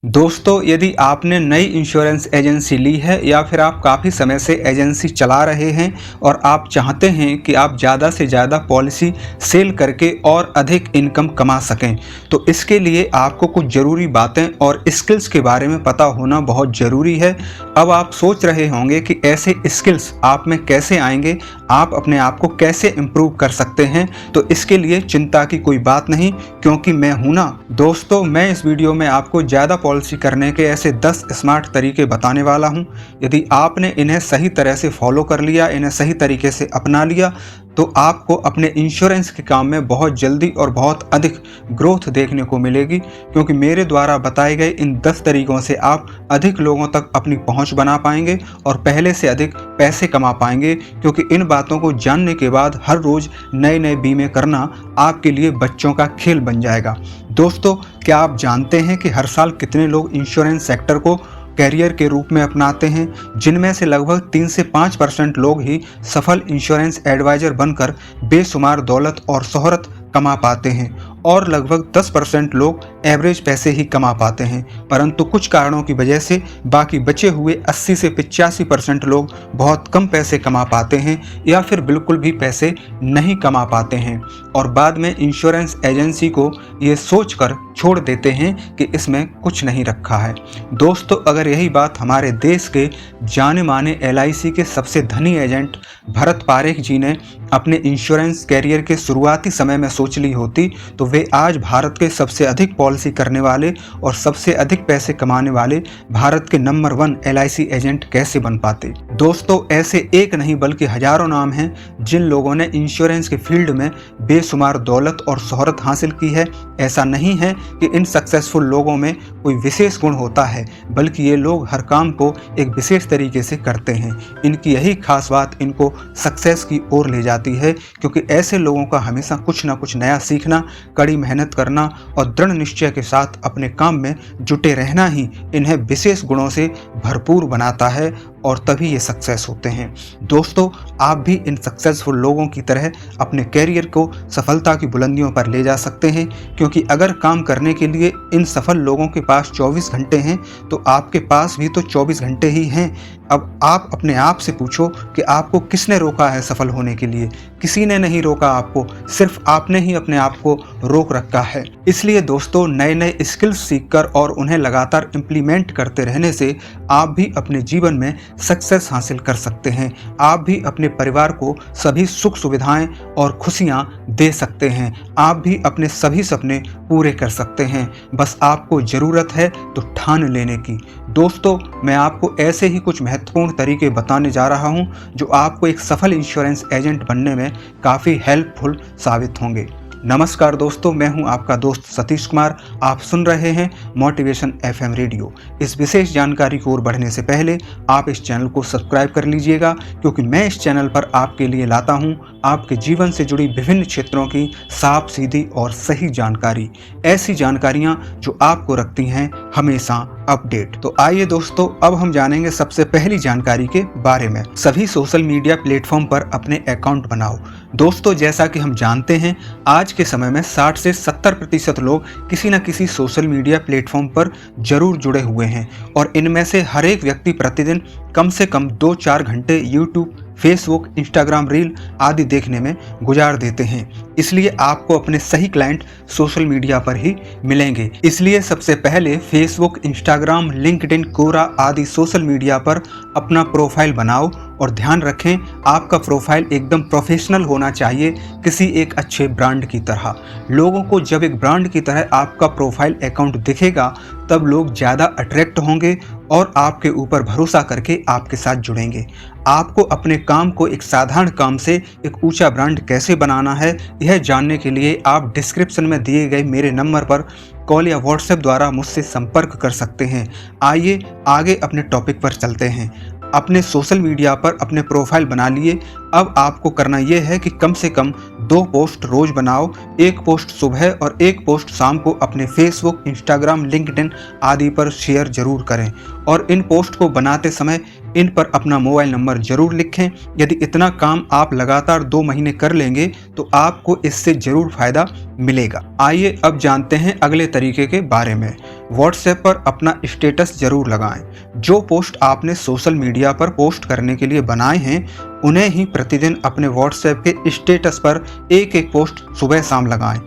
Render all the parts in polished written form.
दोस्तों, यदि आपने नई इंश्योरेंस एजेंसी ली है या फिर आप काफ़ी समय से एजेंसी चला रहे हैं और आप चाहते हैं कि आप ज़्यादा से ज़्यादा पॉलिसी सेल करके और अधिक इनकम कमा सकें, तो इसके लिए आपको कुछ ज़रूरी बातें और स्किल्स के बारे में पता होना बहुत ज़रूरी है। अब आप सोच रहे होंगे कि ऐसे स्किल्स आप में कैसे आएंगे, आप अपने आप को कैसे इम्प्रूव कर सकते हैं। तो इसके लिए चिंता की कोई बात नहीं, क्योंकि मैं हूं ना। दोस्तों, मैं इस वीडियो में आपको ज़्यादा पॉलिसी करने के ऐसे 10 स्मार्ट तरीके बताने वाला हूं। यदि आपने इन्हें सही तरह से फॉलो कर लिया, इन्हें सही तरीके से अपना लिया, तो आपको अपने इंश्योरेंस के काम में बहुत जल्दी और बहुत अधिक ग्रोथ देखने को मिलेगी, क्योंकि मेरे द्वारा बताए गए इन 10 तरीकों से आप अधिक लोगों तक अपनी पहुंच बना पाएंगे और पहले से अधिक पैसे कमा पाएंगे। क्योंकि इन बातों को जानने के बाद हर रोज़ नए नए बीमे करना आपके लिए बच्चों का खेल बन जाएगा। दोस्तों, क्या आप जानते हैं कि हर साल कितने लोग इंश्योरेंस सेक्टर को कैरियर के रूप में अपनाते हैं, जिनमें से लगभग 3 से 5% लोग ही सफल इंश्योरेंस एडवाइजर बनकर बेशुमार दौलत और शोहरत कमा पाते हैं और लगभग 10% लोग एवरेज पैसे ही कमा पाते हैं। परंतु कुछ कारणों की वजह से बाकी बचे हुए 80 से 85% लोग बहुत कम पैसे कमा पाते हैं या फिर बिल्कुल भी पैसे नहीं कमा पाते हैं और बाद में इंश्योरेंस एजेंसी को ये सोचकर छोड़ देते हैं कि इसमें कुछ नहीं रखा है। दोस्तों, अगर यही बात हमारे देश के जाने माने LIC के सबसे धनी एजेंट भरत पारेख जी ने अपने इंश्योरेंस कैरियर के शुरुआती समय में सोच ली होती, तो वे आज भारत के सबसे अधिक पॉलिसी करने वाले और सबसे अधिक पैसे कमाने वाले भारत के नंबर 1 LIC एजेंट कैसे बन पाते। दोस्तों, ऐसे एक नहीं बल्कि हजारों नाम हैं जिन लोगों ने इंश्योरेंस के फील्ड में बेशुमार दौलत और शोहरत हासिल की है। ऐसा नहीं है कि इन सक्सेसफुल लोगों में कोई विशेष गुण होता है, बल्कि ये लोग हर काम को एक विशेष तरीके से करते हैं। इनकी यही खास बात इनको सक्सेस की ओर ले जाती है, क्योंकि ऐसे लोगों का हमेशा कुछ ना कुछ नया सीखना, कड़ी मेहनत करना और दृढ़ निश्चय के साथ अपने काम में जुटे रहना ही इन्हें विशेष गुणों से भरपूर बनाता है और तभी ये सक्सेस होते हैं। दोस्तों, आप भी इन सक्सेसफुल लोगों की तरह अपने कैरियर को सफलता की बुलंदियों पर ले जा सकते हैं, क्योंकि अगर काम करने के लिए इन सफल लोगों के पास 24 घंटे हैं, तो आपके पास भी तो 24 घंटे ही हैं। अब आप अपने आप से पूछो कि आपको किसने रोका है सफल होने के लिए। किसी ने नहीं रोका आपको, सिर्फ आपने ही अपने आप को रोक रखा है। इसलिए दोस्तों, नए नए स्किल्स सीखकर और उन्हें लगातार इम्प्लीमेंट करते रहने से आप भी अपने जीवन में सक्सेस हासिल कर सकते हैं। आप भी अपने परिवार को सभी सुख सुविधाएं और खुशियां दे सकते हैं। आप भी अपने सभी सपने पूरे कर सकते हैं। बस आपको ज़रूरत है तो ठान लेने की। दोस्तों, मैं आपको ऐसे ही कुछ महत्वपूर्ण तरीके बताने जा रहा हूं जो आपको एक सफल इंश्योरेंस एजेंट बनने में काफ़ी हेल्पफुल साबित होंगे। नमस्कार दोस्तों, मैं हूं आपका दोस्त सतीश कुमार। आप सुन रहे हैं मोटिवेशन FM रेडियो। इस विशेष जानकारी की ओर बढ़ने से पहले आप इस चैनल को सब्सक्राइब कर लीजिएगा, क्योंकि मैं इस चैनल पर आपके लिए लाता हूं आपके जीवन से जुड़ी विभिन्न क्षेत्रों की साफ सीधी और सही जानकारी, ऐसी जानकारियां जो आपको रखती हैं हमेशा अपडेट। तो आइए दोस्तों, अब हम जानेंगे सबसे पहली जानकारी के बारे में। सभी सोशल मीडिया प्लेटफॉर्म पर अपने अकाउंट बनाओ। दोस्तों, जैसा कि हम जानते हैं, आज के समय में 60 से 70% लोग किसी न किसी सोशल मीडिया प्लेटफॉर्म पर जरूर जुड़े हुए हैं और इनमें से हर एक व्यक्ति प्रतिदिन कम से कम 2-4 घंटे यूट्यूब, फेसबुक, इंस्टाग्राम रील आदि देखने में गुजार देते हैं। इसलिए आपको अपने सही क्लाइंट सोशल मीडिया पर ही मिलेंगे। इसलिए सबसे पहले फेसबुक, इंस्टाग्राम, लिंक्डइन, कोरा आदि सोशल मीडिया पर अपना प्रोफाइल बनाओ और ध्यान रखें, आपका प्रोफाइल एकदम प्रोफेशनल होना चाहिए, किसी एक अच्छे ब्रांड की तरह। लोगों को जब एक ब्रांड की तरह आपका प्रोफाइल अकाउंट दिखेगा, तब लोग ज़्यादा अट्रैक्ट होंगे और आपके ऊपर भरोसा करके आपके साथ जुड़ेंगे। आपको अपने काम को एक साधारण काम से एक ऊंचा ब्रांड कैसे बनाना है, यह जानने के लिए आप डिस्क्रिप्शन में दिए गए मेरे नंबर पर कॉल या व्हाट्सएप द्वारा मुझसे संपर्क कर सकते हैं। आइए आगे अपने टॉपिक पर चलते हैं। अपने सोशल मीडिया पर अपने प्रोफाइल बना लिए। अब आपको करना यह है कि कम से कम 2 पोस्ट रोज बनाओ। एक पोस्ट सुबह और एक पोस्ट शाम को अपने फेसबुक, इंस्टाग्राम, लिंक्डइन आदि पर शेयर जरूर करें और इन पोस्ट को बनाते समय इन पर अपना मोबाइल नंबर जरूर लिखें। यदि इतना काम आप लगातार 2 महीने कर लेंगे तो आपको इससे जरूर फायदा मिलेगा। आइए अब जानते हैं अगले तरीके के बारे में। व्हाट्सएप पर अपना स्टेटस जरूर लगाएं। जो पोस्ट आपने सोशल मीडिया पर पोस्ट करने के लिए बनाए हैं उन्हें ही प्रतिदिन अपने व्हाट्सएप के स्टेटस पर एक एक पोस्ट सुबह शाम लगाएं।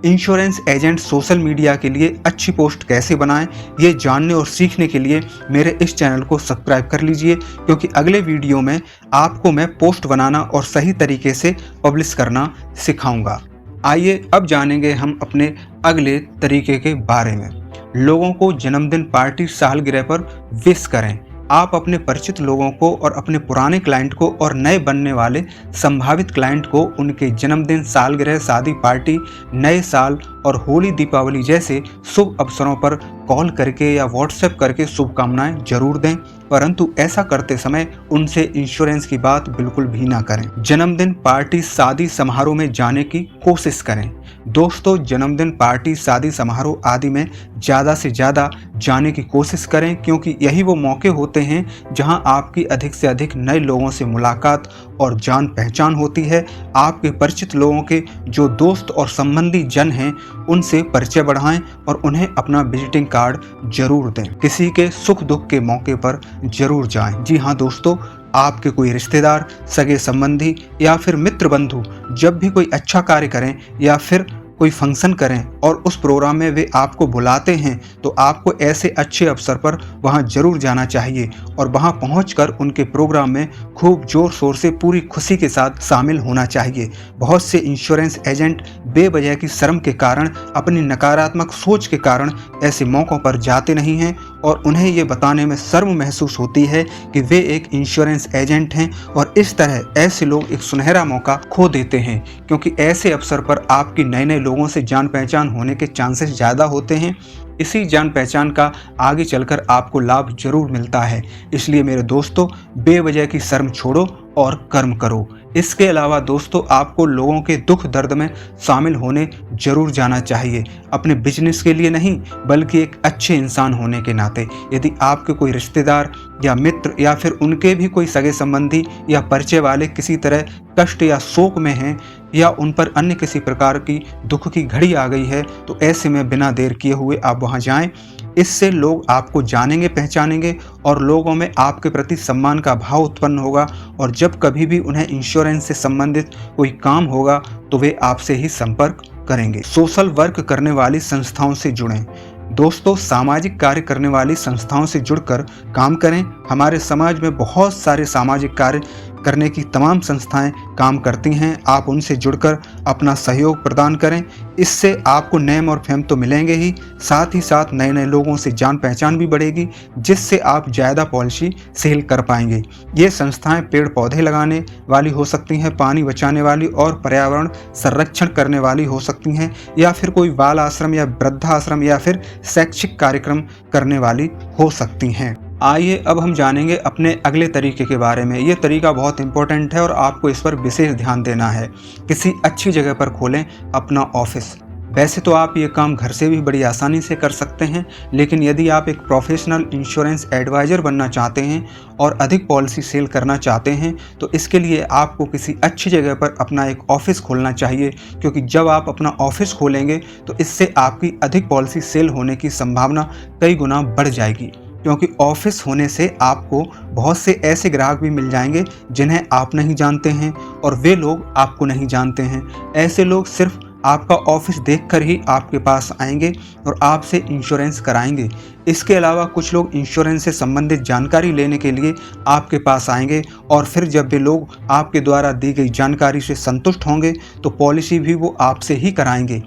इंश्योरेंस एजेंट सोशल मीडिया के लिए अच्छी पोस्ट कैसे बनाएं, ये जानने और सीखने के लिए मेरे इस चैनल को सब्सक्राइब कर लीजिए, क्योंकि अगले वीडियो में आपको मैं पोस्ट बनाना और सही तरीके से पब्लिश करना सिखाऊंगा। आइए अब जानेंगे हम अपने अगले तरीके के बारे में। लोगों को जन्मदिन, पार्टी, सालगिरह पर विश करें। आप अपने परिचित लोगों को और अपने पुराने क्लाइंट को और नए बनने वाले संभावित क्लाइंट को उनके जन्मदिन, सालगिरह, शादी, पार्टी, नए साल और होली, दीपावली जैसे शुभ अवसरों पर कॉल करके या व्हाट्सएप करके शुभकामनाएं जरूर दें, परंतु ऐसा करते समय उनसे इंश्योरेंस की बात बिल्कुल भी ना करें। जन्मदिन, पार्टी, शादी समारोह में जाने की कोशिश करें। दोस्तों, जन्मदिन, पार्टी, शादी समारोह आदि में ज़्यादा से ज़्यादा जाने की कोशिश करें, क्योंकि यही वो मौके होते हैं जहां आपकी अधिक से अधिक नए लोगों से मुलाकात और जान पहचान होती है। आपके परिचित लोगों के जो दोस्त और संबंधी जन हैं उनसे परिचय बढ़ाएं और उन्हें अपना विजिटिंग कार्ड जरूर दें। किसी के सुख दुख के मौके पर जरूर जाएं। जी हाँ दोस्तों, आपके कोई रिश्तेदार, सगे संबंधी या फिर मित्र बंधु जब भी कोई अच्छा कार्य करें या फिर कोई फंक्शन करें और उस प्रोग्राम में वे आपको बुलाते हैं तो आपको ऐसे अच्छे अवसर पर वहां जरूर जाना चाहिए और वहां पहुंचकर उनके प्रोग्राम में खूब जोर शोर से पूरी खुशी के साथ शामिल होना चाहिए। बहुत से इंश्योरेंस एजेंट बेवजह की शर्म के कारण, अपनी नकारात्मक सोच के कारण ऐसे मौक़ों पर जाते नहीं हैं और उन्हें ये बताने में शर्म महसूस होती है कि वे एक इंश्योरेंस एजेंट हैं, और इस तरह ऐसे लोग एक सुनहरा मौका खो देते हैं, क्योंकि ऐसे अवसर पर आपकी नए नए लोगों से जान पहचान होने के चांसेस ज़्यादा होते हैं। इसी जान पहचान का आगे चलकर आपको लाभ जरूर मिलता है। इसलिए मेरे दोस्तों, बेवजह की शर्म छोड़ो और कर्म करो। इसके अलावा दोस्तों, आपको लोगों के दुख दर्द में शामिल होने जरूर जाना चाहिए, अपने बिजनेस के लिए नहीं बल्कि एक अच्छे इंसान होने के नाते। यदि आपके कोई रिश्तेदार या मित्र या फिर उनके भी कोई सगे संबंधी या परिचय वाले किसी तरह कष्ट या शोक में हैं या उन पर अन्य किसी प्रकार की दुख की घड़ी आ गई है, तो ऐसे में बिना देर किए हुए आप वहां जाएं। इससे लोग आपको जानेंगे, पहचानेंगे और लोगों में आपके प्रति सम्मान का भाव उत्पन्न होगा, और जब कभी भी उन्हें इंश्योरेंस से संबंधित कोई काम होगा तो वे आपसे ही संपर्क करेंगे। सोशल वर्क करने वाली संस्थाओं से जुड़ें। दोस्तों, सामाजिक कार्य करने वाली संस्थाओं से जुड़कर काम करें। हमारे समाज में बहुत सारे सामाजिक कार्य करने की तमाम संस्थाएं काम करती हैं। आप उनसे जुड़कर अपना सहयोग प्रदान करें। इससे आपको नेम और फेम तो मिलेंगे ही, साथ ही साथ नए नए लोगों से जान पहचान भी बढ़ेगी, जिससे आप ज़्यादा पॉलिसी सेल कर पाएंगे। ये संस्थाएं पेड़ पौधे लगाने वाली हो सकती हैं, पानी बचाने वाली और पर्यावरण संरक्षण करने वाली हो सकती हैं, या फिर कोई बाल आश्रम या वृद्धाश्रम या फिर शैक्षिक कार्यक्रम करने वाली हो सकती हैं। आइए अब हम जानेंगे अपने अगले तरीके के बारे में। ये तरीका बहुत इंपॉर्टेंट है और आपको इस पर विशेष ध्यान देना है। किसी अच्छी जगह पर खोलें अपना ऑफिस। वैसे तो आप ये काम घर से भी बड़ी आसानी से कर सकते हैं, लेकिन यदि आप एक प्रोफेशनल इंश्योरेंस एडवाइज़र बनना चाहते हैं और अधिक पॉलिसी सेल करना चाहते हैं तो इसके लिए आपको किसी अच्छी जगह पर अपना एक ऑफिस खोलना चाहिए, क्योंकि जब आप अपना ऑफिस खोलेंगे तो इससे आपकी अधिक पॉलिसी सेल होने की संभावना कई गुना बढ़ जाएगी। क्योंकि ऑफिस होने से आपको बहुत से ऐसे ग्राहक भी मिल जाएंगे जिन्हें आप नहीं जानते हैं और वे लोग आपको नहीं जानते हैं। ऐसे लोग सिर्फ आपका ऑफिस देखकर ही आपके पास आएंगे और आपसे इंश्योरेंस कराएंगे। इसके अलावा कुछ लोग इंश्योरेंस से संबंधित जानकारी लेने के लिए आपके पास आएंगे और फिर जब वे लोग आपके द्वारा दी गई जानकारी से संतुष्ट होंगे तो पॉलिसी भी वो आपसे ही कराएंगे।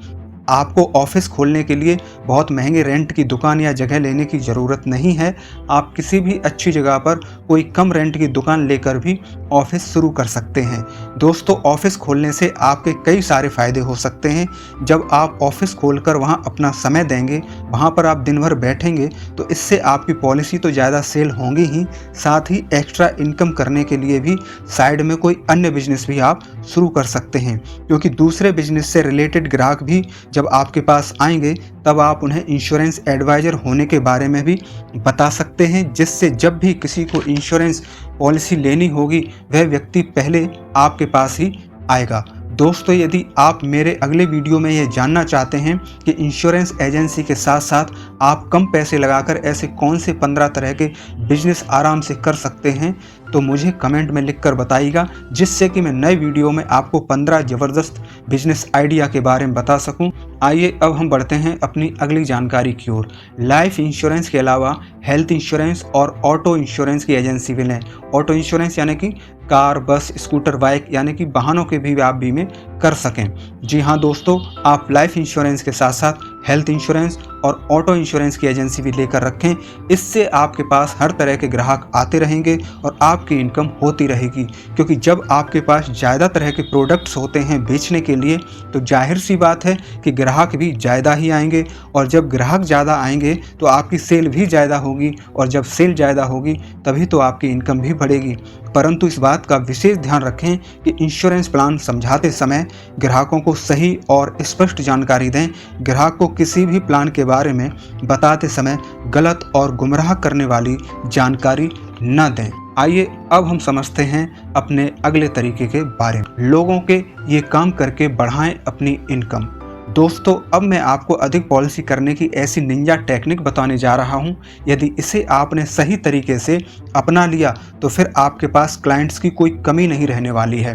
आपको ऑफिस खोलने के लिए बहुत महंगे रेंट की दुकान या जगह लेने की ज़रूरत नहीं है। आप किसी भी अच्छी जगह पर कोई कम रेंट की दुकान लेकर भी ऑफिस शुरू कर सकते हैं। दोस्तों, ऑफिस खोलने से आपके कई सारे फ़ायदे हो सकते हैं। जब आप ऑफिस खोलकर वहां अपना समय देंगे, वहां पर आप दिन भर बैठेंगे, तो इससे आपकी पॉलिसी तो ज़्यादा सेल होंगी ही, साथ ही एक्स्ट्रा इनकम करने के लिए भी साइड में कोई अन्य बिजनेस भी आप शुरू कर सकते हैं, क्योंकि दूसरे बिजनेस से रिलेटेड ग्राहक भी जब जब आपके पास आएंगे तब आप उन्हें इंश्योरेंस एडवाइज़र होने के बारे में भी बता सकते हैं, जिससे जब भी किसी को इंश्योरेंस पॉलिसी लेनी होगी वह व्यक्ति पहले आपके पास ही आएगा। दोस्तों, यदि आप मेरे अगले वीडियो में यह जानना चाहते हैं कि इंश्योरेंस एजेंसी के साथ साथ आप कम पैसे लगाकर ऐसे कौन से 15 तरह के बिजनेस आराम से कर सकते हैं, तो मुझे कमेंट में लिखकर बताइएगा, जिससे कि मैं नए वीडियो में आपको 15 ज़बरदस्त बिजनेस आइडिया के बारे में बता सकूं। आइए अब हम बढ़ते हैं अपनी अगली जानकारी की ओर। लाइफ इंश्योरेंस के अलावा हेल्थ इंश्योरेंस और ऑटो इंश्योरेंस की एजेंसी भी लें। ऑटो इंश्योरेंस यानी कि कार, बस, स्कूटर, बाइक यानी कि वाहनों के भी आप बीमे कर सकें। जी हाँ दोस्तों, आप लाइफ इंश्योरेंस के साथ साथ हेल्थ इंश्योरेंस और ऑटो इंश्योरेंस की एजेंसी भी लेकर रखें। इससे आपके पास हर तरह के ग्राहक आते रहेंगे और आपकी इनकम होती रहेगी, क्योंकि जब आपके पास ज़्यादा तरह के प्रोडक्ट्स होते हैं बेचने के लिए तो जाहिर सी बात है कि ग्राहक भी ज़्यादा ही आएंगे, और जब ग्राहक ज़्यादा आएंगे तो आपकी सेल भी ज़्यादा होगी, और जब सेल ज़्यादा होगी तभी तो आपकी इनकम भी बढ़ेगी। परंतु इस बात का विशेष ध्यान रखें कि इंश्योरेंस प्लान समझाते समय ग्राहकों को सही और स्पष्ट जानकारी दें। ग्राहक को किसी भी प्लान के बारे में बताते समय गलत और गुमराह करने वाली जानकारी न दें। आइए अब हम समझते हैं अपने अगले तरीके के बारे में। लोगों के ये काम करके बढ़ाएं अपनी इनकम। दोस्तों, अब मैं आपको अधिक पॉलिसी करने की ऐसी निंजा टेक्निक बताने जा रहा हूं। यदि इसे आपने सही तरीके से अपना लिया तो फिर आपके पास क्लाइंट्स की कोई कमी नहीं रहने वाली है।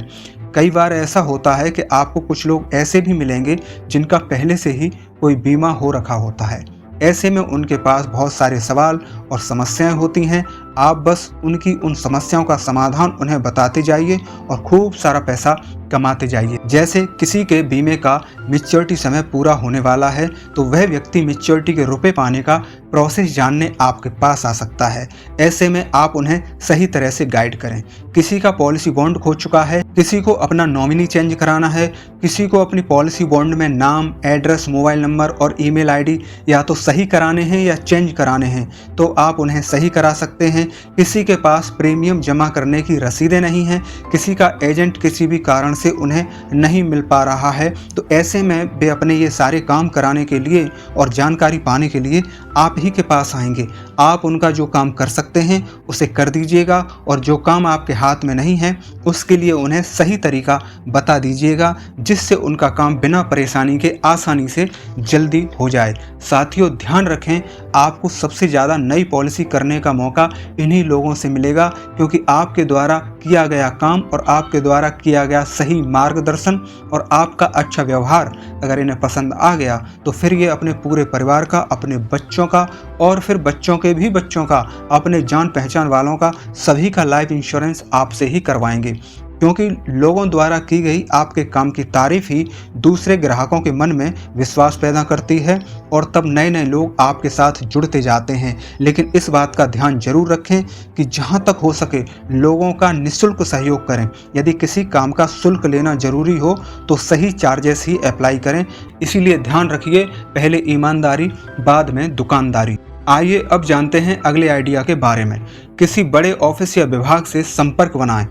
कई बार ऐसा होता है कि आपको कुछ लोग ऐसे भी मिलेंगे जिनका पहले से ही कोई बीमा हो रखा होता है। ऐसे में उनके पास बहुत सारे सवाल और समस्याएं होती हैं। आप बस उनकी उन समस्याओं का समाधान उन्हें बताते जाइए और खूब सारा पैसा कमाते जाइए। जैसे किसी के बीमे का मैच्योरिटी समय पूरा होने वाला है तो वह व्यक्ति मैच्योरिटी के रुपए पाने का प्रोसेस जानने आपके पास आ सकता है। ऐसे में आप उन्हें सही तरह से गाइड करें। किसी का पॉलिसी बॉन्ड खो चुका है, किसी को अपना नॉमिनी चेंज कराना है, किसी को अपनी पॉलिसी बॉन्ड में नाम, एड्रेस, मोबाइल नंबर और ईमेल आईडी या तो सही कराने हैं या चेंज कराने हैं, तो आप उन्हें सही करा सकते हैं। किसी के पास प्रीमियम जमा करने की रसीदें नहीं हैं, किसी का एजेंट किसी भी कारण से उन्हें नहीं मिल पा रहा है, तो ऐसे में वे अपने ये सारे काम कराने के लिए और जानकारी पाने के लिए आप ही के पास आएंगे। आप उनका जो काम कर सकते हैं उसे कर दीजिएगा, और जो काम आपके हाथ में नहीं है उसके लिए उन्हें सही तरीका बता दीजिएगा, जिससे उनका काम बिना परेशानी के आसानी से जल्दी हो जाए। साथियों, ध्यान रखें, आपको सबसे ज़्यादा नई पॉलिसी करने का मौका इन्हीं लोगों से मिलेगा, क्योंकि आपके द्वारा किया गया काम और आपके द्वारा किया गया सही मार्गदर्शन और आपका अच्छा व्यवहार अगर इन्हें पसंद आ गया तो फिर ये अपने पूरे परिवार का, अपने बच्चों का और फिर बच्चों के भी बच्चों का, अपने जान पहचान वालों का, सभी का लाइफ इंश्योरेंस आपसे ही करवाएंगे। क्योंकि लोगों द्वारा की गई आपके काम की तारीफ ही दूसरे ग्राहकों के मन में विश्वास पैदा करती है, और तब नए नए लोग आपके साथ जुड़ते जाते हैं। लेकिन इस बात का ध्यान जरूर रखें कि जहां तक हो सके लोगों का निःशुल्क सहयोग करें। यदि किसी काम का शुल्क लेना जरूरी हो तो सही चार्जेस ही अप्लाई करें। इसीलिए ध्यान रखिए, पहले ईमानदारी बाद में दुकानदारी। आइए अब जानते हैं अगले आइडिया के बारे में। किसी बड़े ऑफिस या विभाग से संपर्क बनाएं।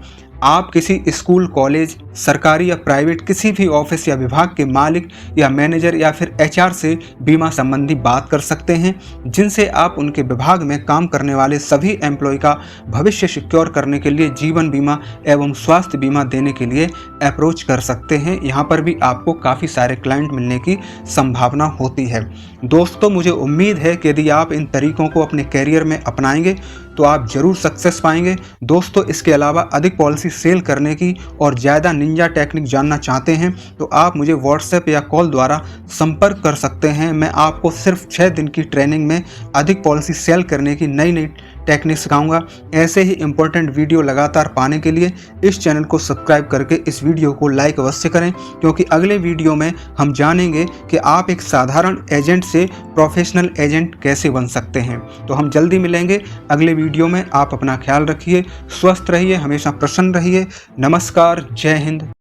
आप किसी स्कूल, कॉलेज, सरकारी या प्राइवेट किसी भी ऑफिस या विभाग के मालिक या मैनेजर या फिर एचआर से बीमा संबंधी बात कर सकते हैं, जिनसे आप उनके विभाग में काम करने वाले सभी एम्प्लॉय का भविष्य सिक्योर करने के लिए जीवन बीमा एवं स्वास्थ्य बीमा देने के लिए अप्रोच कर सकते हैं। यहाँ पर भी आपको काफ़ी सारे क्लाइंट मिलने की संभावना होती है। दोस्तों, मुझे उम्मीद है कि यदि आप इन तरीकों को अपने कैरियर में अपनाएंगे तो आप जरूर सक्सेस पाएंगे। दोस्तों, इसके अलावा अधिक पॉलिसी सेल करने की और ज़्यादा निंजा टेक्निक जानना चाहते हैं तो आप मुझे व्हाट्सएप या कॉल द्वारा संपर्क कर सकते हैं। मैं आपको सिर्फ 6 दिन की ट्रेनिंग में अधिक पॉलिसी सेल करने की नई नई टेक्निक सिखाऊंगा। ऐसे ही इंपॉर्टेंट वीडियो लगातार पाने के लिए इस चैनल को सब्सक्राइब करके इस वीडियो को लाइक अवश्य करें, क्योंकि अगले वीडियो में हम जानेंगे कि आप एक साधारण एजेंट से प्रोफेशनल एजेंट कैसे बन सकते हैं। तो हम जल्दी मिलेंगे अगले वीडियो में। आप अपना ख्याल रखिए, स्वस्थ रहिए, हमेशा प्रसन्न रहिए। नमस्कार, जय हिंद।